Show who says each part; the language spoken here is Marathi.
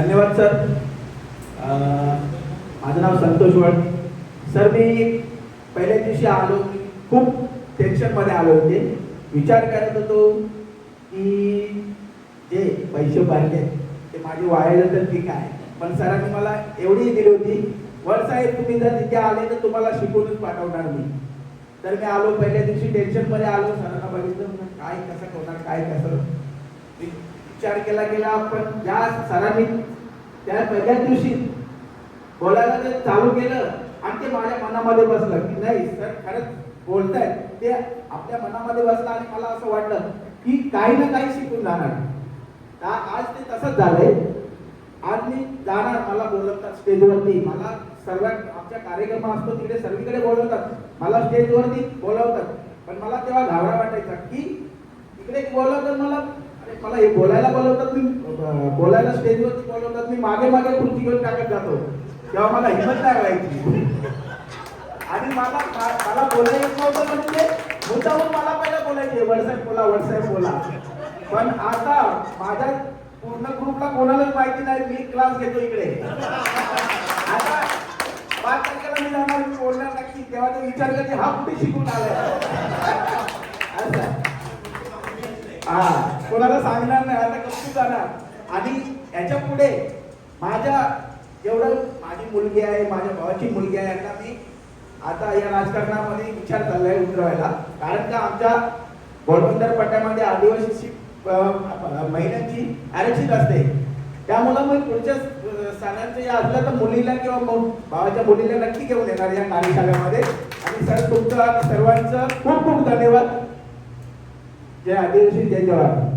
Speaker 1: धन्यवाद सर. माझं नाव संतोष वड. सर मी पहिल्या दिवशी आलो, खूप टेन्शनमध्ये आलो होते. विचार करत होतो की जे पैसे भरले ते माझे वाया तर ठीक आहे, पण सरांनी मला एवढी दिली होती, वर साहेब तुम्ही जर तिथे आले तर तुम्हाला शिकवूनच पाठवणार मी. तर मी आलो, पहिल्या दिवशी टेन्शनमध्ये आलो. सरांना बघितलं, काय कसं होणार, काय कसं विचार केला. पण ज्या सरांनी त्या पहिल्या दिवशी बोलायला ते चालू केलं आणि ते माझ्या मनामध्ये बसलं की नाही सर खरंच बोलतायत, ते आपल्या मनामध्ये बसलं आणि मला असं वाटलं की काही ना काही शिकून जाणार. आज ते तसंच झालंय. आज मी जाणार, मला बोलवतात स्टेजवरती, मला सर्व आमच्या कार्यक्रम असतो तिकडे सर्वीकडे बोलवतात, मला स्टेजवरती बोलवतात. पण मला तेव्हा घाबरा वाटायचा की इकडे बोलवतात मला हे बोलायला बोलवतात, मी बोलायला स्टेजवरती बोलवतात, मी मागे मागे खुर्ची घेऊन टाकत जातो. तेव्हा मला हिंमत नाही व्हायची आणि मला बोलायला नव्हतं, म्हणजे मुद्दाहून मला पहिलं बोलायचे वडसाहेब बोला. पण आता माझ्या पूर्ण ग्रुपला कोणालाच माहिती नाही मी क्लास घेतो इकडे. आता 5 तारखेला मी जाणार, मी बोलणार नक्की. तेव्हा ते विचार करते हा कुठे शिकून आलाय. कोणाला सांगणार नाही, आता कशी जाणार. आणि याच्या पुढे माझ्या जेवढं माझी मुलगी आहे, माझ्या भावाची मुलगी आहे, यांना मी आता या राजकारणामध्ये विचार चाललाय उतरवायला. कारण का आमच्या घोडबंदर पट्ट्यामध्ये आदिवासी महिलांची आरक्षित असते. त्यामुळं मग पुढच्या सणांचं या असलं तर मुलीला किंवा भावाच्या मुलीला नक्की घेऊन येणार या कार्यशाळेमध्ये. आणि सर तुमचं सर्वांचं खूप खूप धन्यवाद. जय आदिवासी, जय जवाहर.